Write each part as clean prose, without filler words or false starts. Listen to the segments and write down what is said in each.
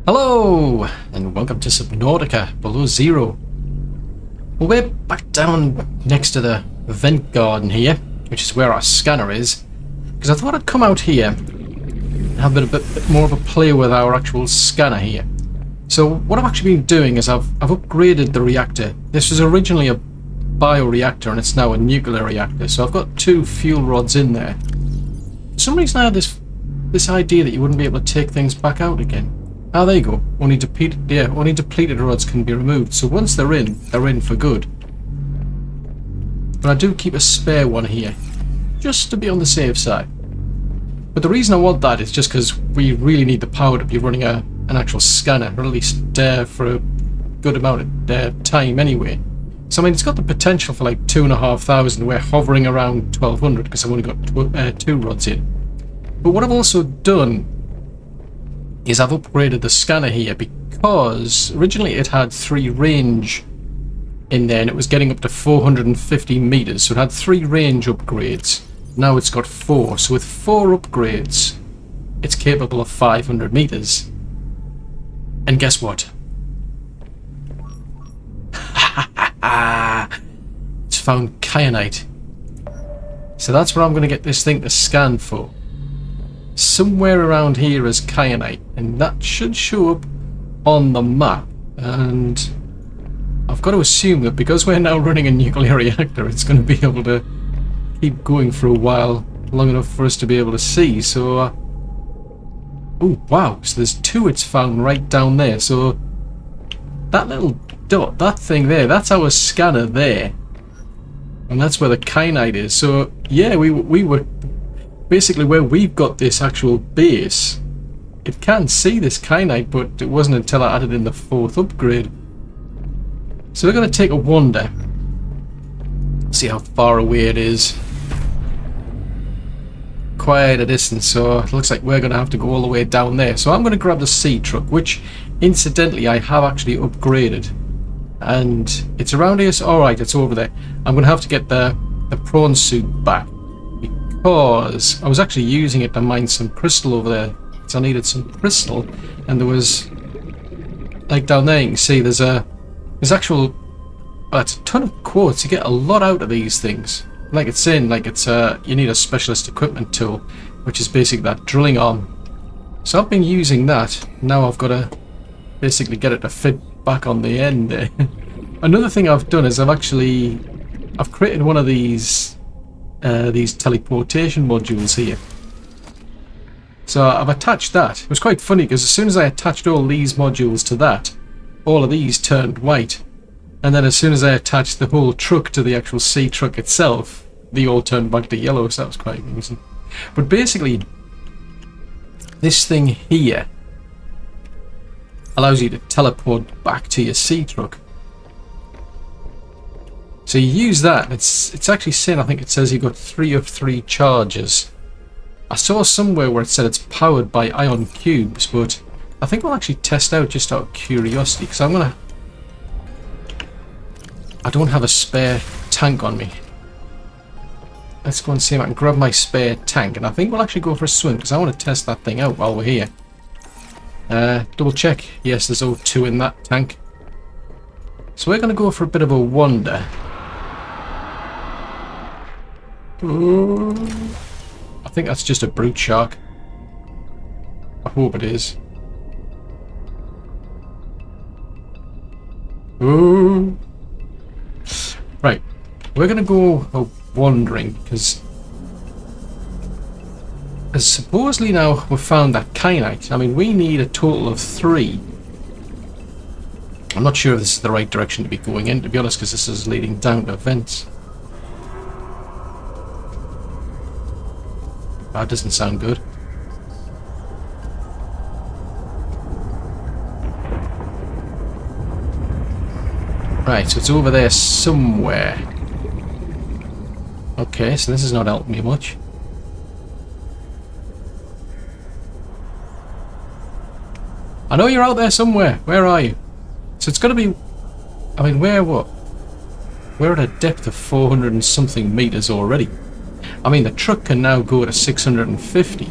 Hello, and welcome to Subnautica Below Zero. Well, we're back down next to the vent garden here, which is where our scanner is, because I thought I'd come out here and have a bit more of a play with our actual scanner here. So what I've actually been doing is I've upgraded the reactor. This was originally a bioreactor and it's now a nuclear reactor, so I've got two fuel rods in there. For some reason I had this idea that you wouldn't be able to take things back out again. Ah, there you go. Only depleted rods can be removed. So once they're in for good. But I do keep a spare one here, just to be on the safe side. But the reason I want that is just because we really need the power to be running an actual scanner, or at least for a good amount of time anyway. So I mean, it's got the potential for like 2,500. We're hovering around 1,200 because I've only got two rods in. But what I've also done is I've upgraded the scanner here, because originally it had 3 range in there and it was getting up to 450 meters, so it had 3 range upgrades. Now it's got 4, so with 4 upgrades it's capable of 500 meters. And guess what? It's found Kyanite. So that's where I'm going to get this thing to scan for. Somewhere around here is Kyanite, and that should show up on the map. And I've got to assume that because we're now running a nuclear reactor, it's going to be able to keep going for a while, long enough for us to be able to see. So oh wow, so there's 2 it's found right down there. So that little dot, that thing there, that's our scanner there, and that's where the Kyanite is. So yeah, we were basically where we've got this actual base. It can see this Kyanite, but it wasn't until I added in the 4th upgrade. So we're going to take a wander, see how far away it is. Quite a distance, so it looks like we're going to have to go all the way down there. So I'm going to grab the Seatruck, which incidentally I have actually upgraded, and it's around here. So alright, it's over there. I'm going to have to get the Prawn Suit back, because I was actually using it to mine some crystal over there. So I needed some crystal, and there was, like down there you can see there's actual, well, it's a ton of quartz. You get a lot out of these things. Like it's saying, like it's you need a specialist equipment tool, which is basically that drilling arm. So I've been using that. Now I've got to basically get it to fit back on the end there. Another thing I've done is I've created one of these teleportation modules here. So I've attached that. It was quite funny because as soon as I attached all these modules to that, all of these turned white, and then as soon as I attached the whole truck to the actual Seatruck itself, they all turned back to yellow. So that was quite amusing. But basically, this thing here allows you to teleport back to your Seatruck. So you use that, it's actually saying, I think it says you've got 3 of 3 charges. I saw somewhere where it said it's powered by ion cubes, but I think we'll actually test out just out of curiosity, because I don't have a spare tank on me. Let's go and see if I can grab my spare tank, and I think we'll actually go for a swim, because I want to test that thing out while we're here. Double check. Yes, there's O2 in that tank. So we're going to go for a bit of a wander. I think that's just a brute shark. I hope it is. Ooh. Right, we're going to go wandering, because as supposedly now we've found that Kyanite. I mean, we need a total of 3. I'm not sure if this is the right direction to be going in, to be honest, because this is leading down to vents. That doesn't sound good. Right, so it's over there somewhere. Okay, so this is not helping me much. I know you're out there somewhere. Where are you? So it's got to be, I mean, what? We're at a depth of 400 and something meters already. I mean, the truck can now go to 650.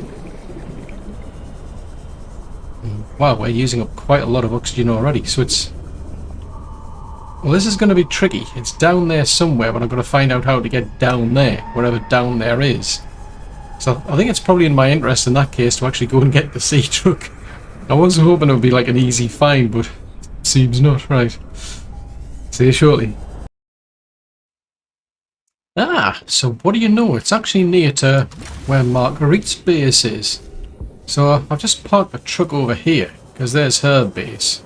wow, we're using up quite a lot of oxygen already, so it's... Well, this is going to be tricky. It's down there somewhere, but I've got to find out how to get down there, wherever down there is. So I think it's probably in my interest in that case to actually go and get the Seatruck. I was hoping it would be like an easy find, but seems not. Right. See you shortly. Ah, so what do you know? It's actually near to where Marguerit's base is. So I've just parked the truck over here, because there's her base.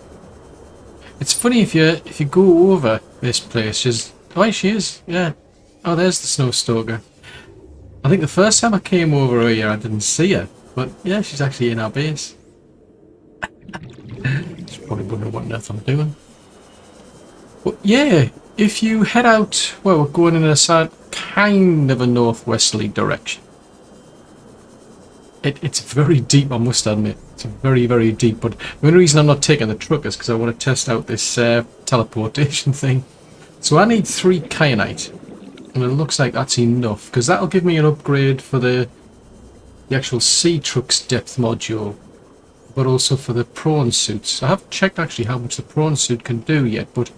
It's funny if you go over this place, she's... Oh, she is, yeah. Oh, there's the snow stalker. I think the first time I came over here, I didn't see her. But yeah, she's actually in our base. She's probably wondering what on earth I'm doing. But yeah, if you head out... Well, we're going in a kind of a northwesterly direction. It's very deep, I must admit. It's very, very deep. But the only reason I'm not taking the truck is because I want to test out this teleportation thing. So I need 3 Kyanite. And it looks like that's enough. Because that'll give me an upgrade for the actual Seatruck's depth module. But also for the Prawn Suits. I haven't checked actually how much the Prawn Suit can do yet. But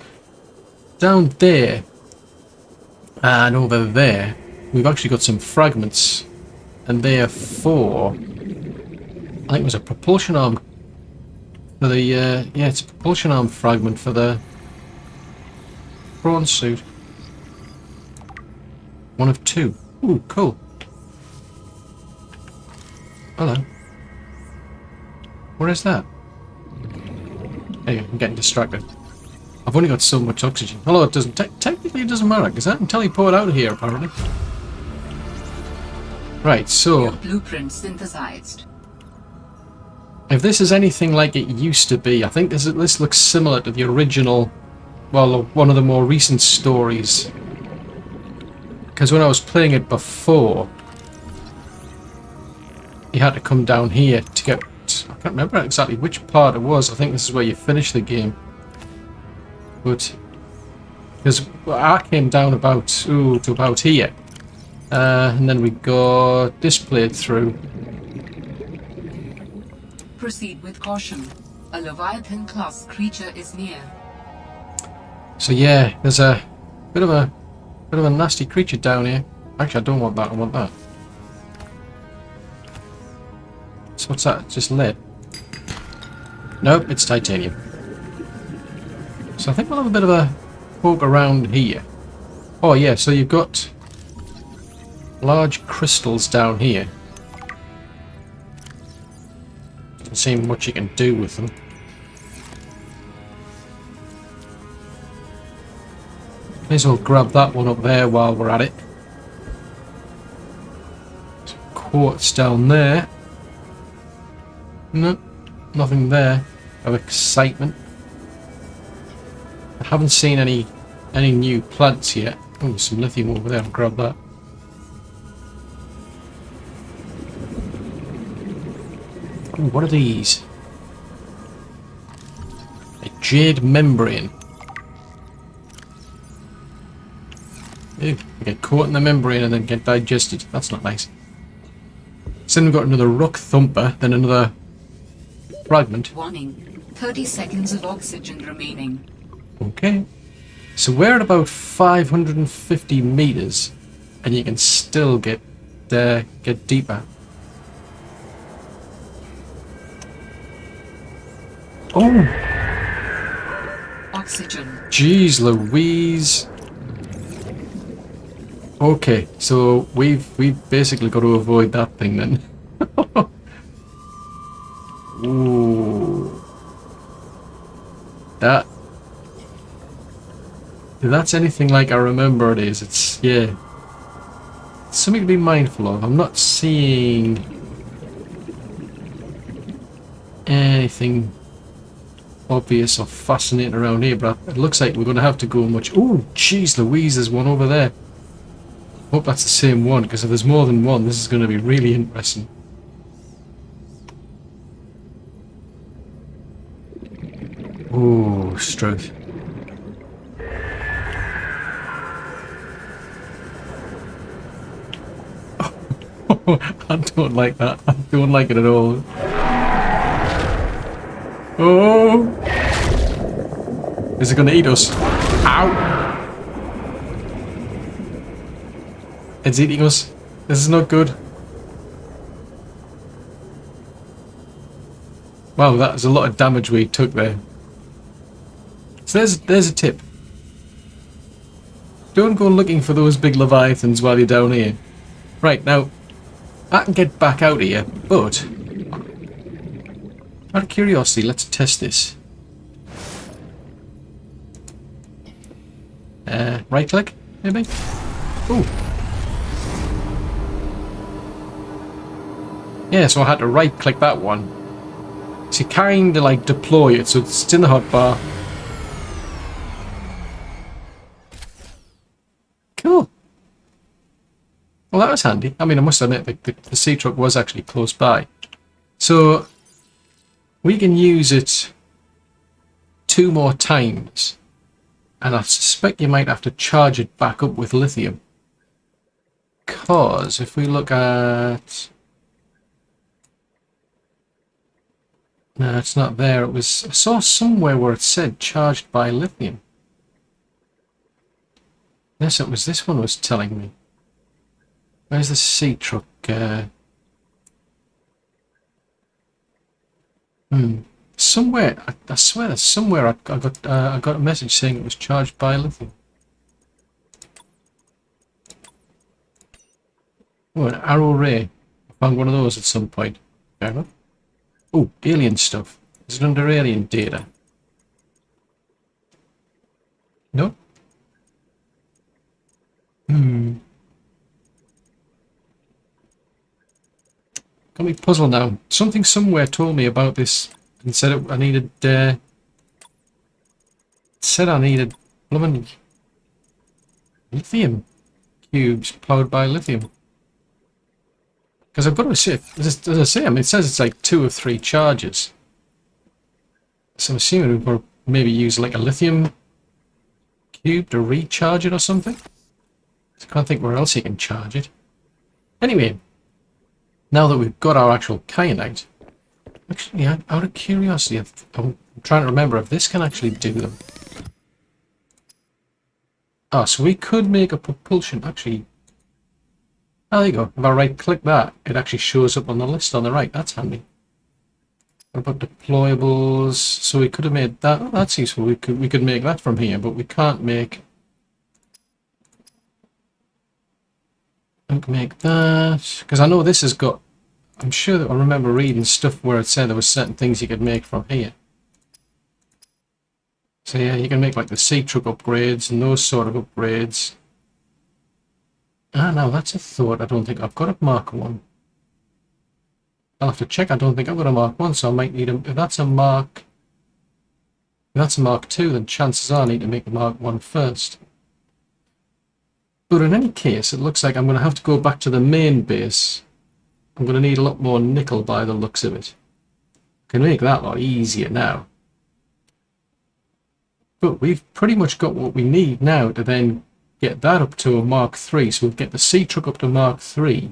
down there and over there, we've actually got some fragments. And therefore, I think it was a propulsion arm for the, yeah, it's a propulsion arm fragment for the Prawn Suit. 1 of 2. Ooh, cool. Hello. Where is that? Hey, I'm getting distracted. I've only got so much oxygen. Although it doesn't, technically it doesn't matter, because I can teleport out of here, apparently. Right, so blueprint synthesized. If this is anything like it used to be, I think this looks similar to the original, well, one of the more recent stories. Because when I was playing it before, you had to come down here to get... I can't remember exactly which part it was. I think this is where you finish the game. But because I came down about to about here. And then we got this played through. Proceed with caution. A Leviathan class creature is near. So yeah, there's a bit of a nasty creature down here. Actually, I don't want that. I want that. So what's that? Just lead? Nope, it's titanium. So I think we'll have a bit of a poke around here. Oh yeah, so you've got large crystals down here. Doesn't seem much you can do with them. May as well grab that one up there while we're at it. Some quartz down there. No, nothing there of excitement. I haven't seen any new plants yet. Oh, there's some lithium over there. I'll grab that. Ooh, what are these? A jade membrane. Ew, you get caught in the membrane and then get digested. That's not nice. So then we've got another rock thumper, then another fragment. Warning. 30 seconds of oxygen remaining. Okay. So we're at about 550 meters, and you can still get deeper. Oh! Oxygen. Jeez Louise. Okay, so we've basically got to avoid that thing then. Ooh. If that's anything like I remember it is, it's, yeah. It's something to be mindful of. I'm not seeing anything obvious or fascinating around here, but it looks like we're going to have to go much... Ooh, jeez Louise, there's one over there. Hope that's the same one, because if there's more than one, this is going to be really interesting. Ooh, Struth. I don't like that. I don't like it at all. Oh! Is it gonna eat us? Ow! It's eating us. This is not good. Wow, that was a lot of damage we took there. So there's a tip. Don't go looking for those big Leviathans while you're down here. Right, now, I can get back out here, but out of curiosity, let's test this. Right click, maybe? Ooh. Yeah, so I had to right click that one. So you kinda like deploy it, so it's in the hotbar. Cool. Well, that was handy. I mean, I must admit, the Seatruck was actually close by. So we can use it 2 more times. And I suspect you might have to charge it back up with lithium. Because if we look at... No, it's not there. It was... I saw somewhere where it said charged by lithium. Yes, it was this one was telling me. Where's the Seatruck? Somewhere, I swear that somewhere I got a message saying it was charged by lithium. Oh, an arrow ray. I found one of those at some point. Fair enough. Oh, alien stuff. Is it under alien data? No? Got me puzzled now. Something somewhere told me about this and said I needed blooming lithium cubes powered by lithium. Because I've got to say, as I say, I mean, it says it's like 2 or 3 charges. So I'm assuming we've got to maybe use like a lithium cube to recharge it or something. I can't think where else you can charge it. Anyway, now that we've got our actual Kyanite, actually, out of curiosity, I'm trying to remember if this can actually do them. Ah, so we could make a propulsion, actually. Oh, there you go. If I right-click that, it actually shows up on the list on the right. That's handy. What about deployables? So we could have made that. Oh, that's useful. We could make that from here, but we can't make... Make that, because I know this has got, I'm sure that I remember reading stuff where it said there were certain things you could make from here. So yeah, you can make like the Seatruck upgrades and those sort of upgrades. Ah, no, that's a thought. I don't think I've got a Mark 1. I'll have to check. I don't think I've got a Mark 1, so I might need a, if that's a Mark 2, then chances are I need to make a Mark 1 first. But in any case, it looks like I'm going to have to go back to the main base. I'm going to need a lot more nickel by the looks of it. I can make that a lot easier now. But we've pretty much got what we need now to then get that up to a Mark 3. So we'll get the Seatruck up to Mark 3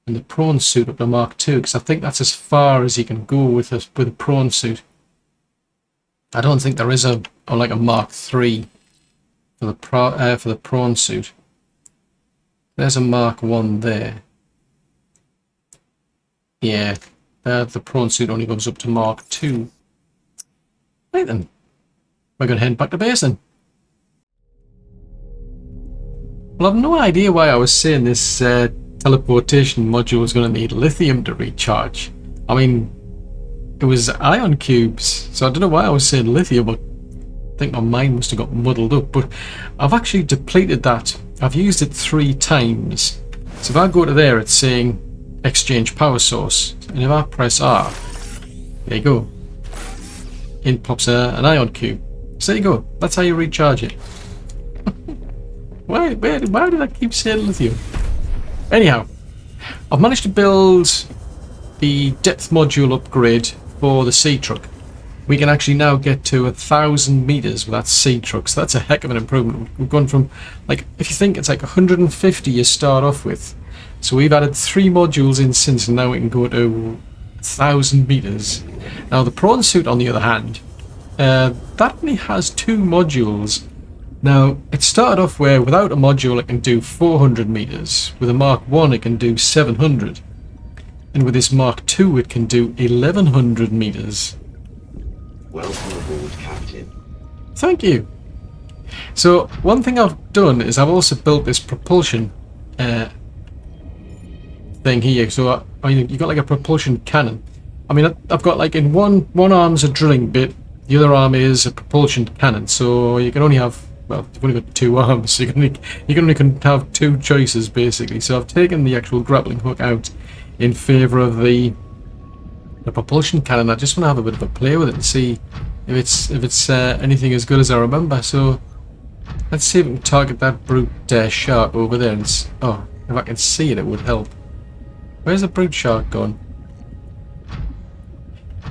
and the Prawn Suit up to Mark 2, because I think that's as far as you can go with a Prawn Suit. I don't think there is like a Mark 3 for the Prawn Suit. There's a Mark 1 there. Yeah, the Prawn Suit only goes up to Mark 2. Right then, we're going to head back to base then. Well, I've no idea why I was saying this teleportation module is going to need lithium to recharge. I mean, it was ion cubes, so I don't know why I was saying lithium, but I think my mind must have got muddled up. But I've actually depleted that. I've used it 3 times. So if I go to there, it's saying exchange power source. And if I press R, there you go. In pops an ion cube. So there you go. That's how you recharge it. Why did I keep saying lithium? Anyhow, I've managed to build the depth module upgrade for the Seatruck. We can actually now get to 1,000 meters with that Seatruck, so that's a heck of an improvement. We've gone from, like, if you think it's like 150 you start off with, so we've added 3 modules in since, and now we can go to 1,000 meters. Now the Prawn Suit, on the other hand, that only has 2 modules. Now, it started off where without a module it can do 400 meters. With a Mark 1 it can do 700. And with this Mark 2 it can do 1,100 meters. Welcome aboard, Captain. Thank you. So, one thing I've done is I've also built this propulsion thing here. So, you've got like a propulsion cannon. I mean, I've got like in one arm's a drilling bit, the other arm is a propulsion cannon. So, you can only have, well, you've only got 2 arms, so you can only have 2 choices basically. So, I've taken the actual grappling hook out in favour of the propulsion cannon. I just want to have a bit of a play with it and see if it's anything as good as I remember. So let's see if we can target that brute shark over there. And oh, if I can see it, it would help. Where's the brute shark gone?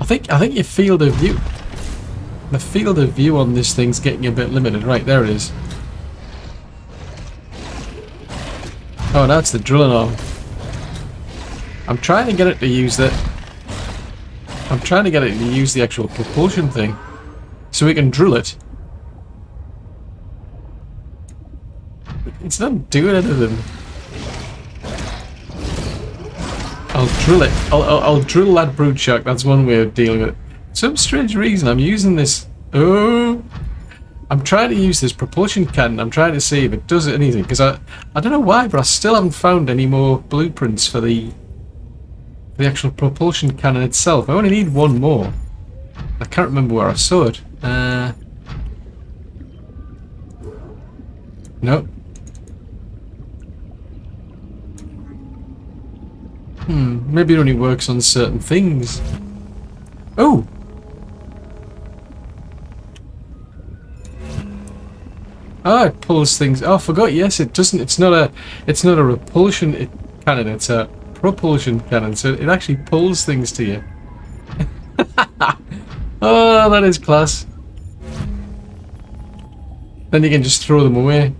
I think your field of view, the field of view on this thing's getting a bit limited. Right, there it is. Oh, that's the drilling arm. I'm trying to get it to use that. I'm trying to get it to use the actual propulsion thing, so we can drill it. It's not doing anything. I'll drill it. I'll drill that brute shark. That's one way of dealing with it. For some strange reason, I'm using this. Oh, I'm trying to use this propulsion cannon. I'm trying to see if it does anything, because I don't know why, but I still haven't found any more blueprints for the actual propulsion cannon itself. I only need 1 more. I can't remember where I saw it. Nope. Maybe it only works on certain things. Oh! Ah, it pulls things. Oh, I forgot. Yes, it doesn't. It's not a repulsion cannon. It's a propulsion cannon. So it actually pulls things to you. Oh, that is class. Then you can just throw them away.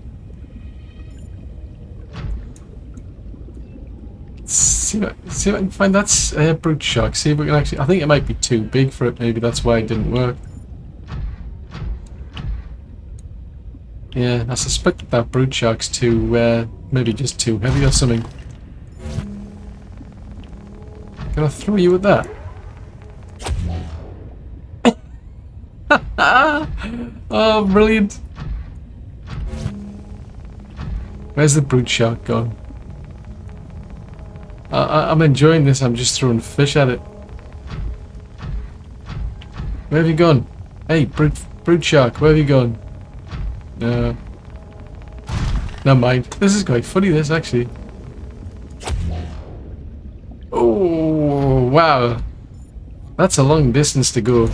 See if I can find that brute shark. See if we can actually. I think it might be too big for it. Maybe that's why it didn't work. Yeah, I suspect that brute shark's maybe just too heavy or something. Can I throw you with that? Oh, brilliant! Where's the brute shark gone? I'm enjoying this. I'm just throwing fish at it. Where have you gone? Hey, brute shark, where have you gone? No. Never mind. This is quite funny, this, actually. Oh, wow. That's a long distance to go.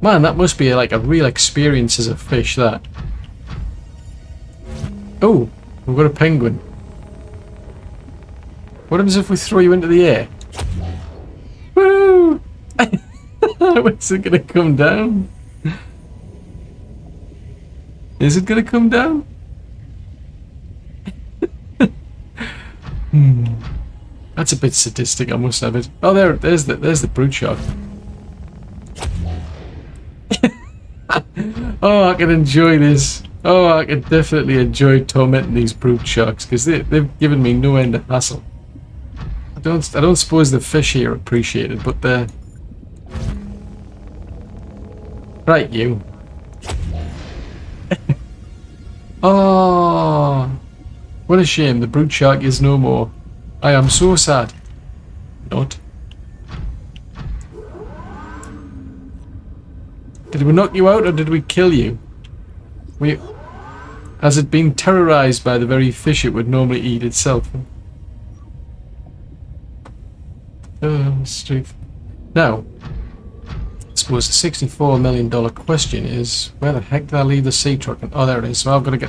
Man, that must be like a real experience as a fish, that. Oh, we've got a penguin. What happens if we throw you into the air? Woo! When's it gonna come down? Is it gonna come down? That's a bit sadistic, I must admit. Oh, there's the brute shark. Oh, I can enjoy this. Oh, I can definitely enjoy tormenting these brute sharks because they've given me no end of hassle. I don't suppose the fish here appreciate it, but they're right. You. Oh, what a shame. The brute shark is no more. I am so sad. Not. Did we knock you out or did we kill you? Has it been terrorized by the very fish it would normally eat itself? Oh, strength. Now, I suppose the $64 million question is, where the heck did I leave the Seatruck? Oh, there it is. So I'm gonna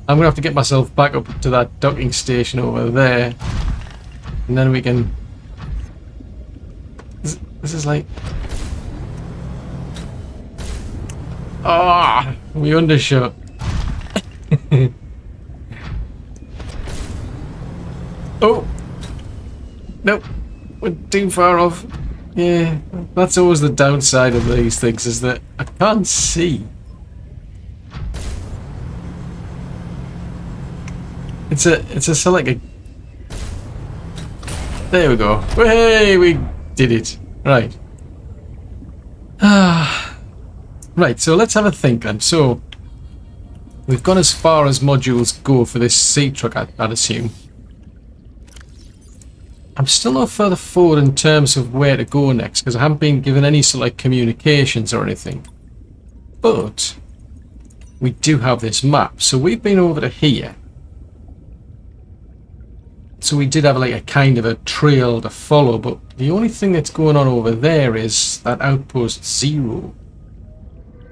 have to get myself back up to that docking station over there, and then we can. This is like. Ah, we undershot. Oh, too far off. Yeah, that's always the downside of these things, is that I can't see. It's a select a... There we go. Hey, we did it. Right. Right, so let's have a think then. So, we've gone as far as modules go for this Seatruck, I'd assume. I'm still no further forward in terms of where to go next, because I haven't been given any sort of like communications or anything. But we do have this map, so we've been over to here. So we did have like a kind of a trail to follow, but the only thing that's going on over there is that outpost 0.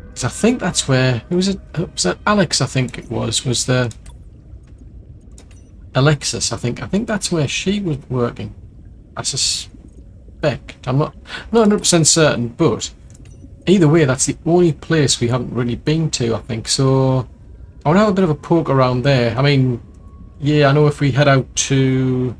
Because I think that's where... Who was it? Was that Alex, I think it was the... Alexis, I think. I think that's where she was working. I suspect. I'm not 100% certain, but either way, that's the only place we haven't really been to, I think. So I want to have a bit of a poke around there. I mean, yeah, I know if we head out to...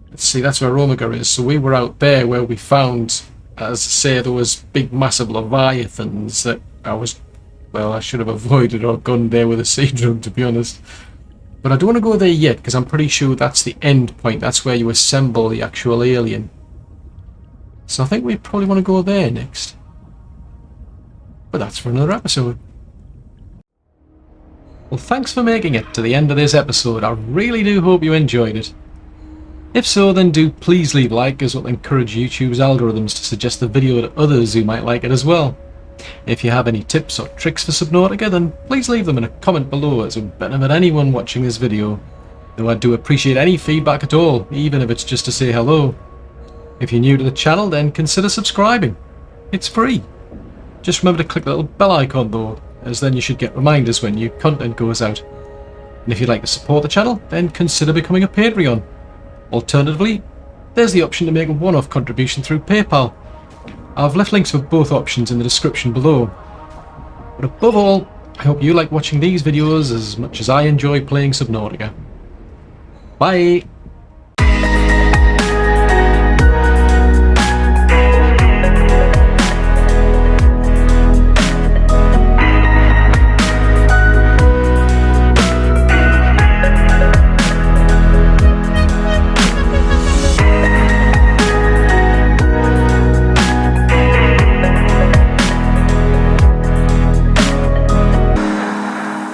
Let's see, that's where Omega is. So we were out there where we found, as I say, there was big, massive Leviathans that I should have avoided or gone there with a sea drum, to be honest. But I don't want to go there yet, because I'm pretty sure that's the end point. That's where you assemble the actual alien. So I think we probably want to go there next. But that's for another episode. Well, thanks for making it to the end of this episode. I really do hope you enjoyed it. If so, then do please leave a like, as it will encourage YouTube's algorithms to suggest the video to others who might like it as well. If you have any tips or tricks for Subnautica, then please leave them in a comment below, as it would benefit anyone watching this video. Though I do appreciate any feedback at all, even if it's just to say hello. If you're new to the channel, then consider subscribing. It's free. Just remember to click the little bell icon though, as then you should get reminders when new content goes out. And if you'd like to support the channel, then consider becoming a Patreon. Alternatively, there's the option to make a one-off contribution through PayPal. I've left links for both options in the description below. But above all, I hope you like watching these videos as much as I enjoy playing Subnautica. Bye!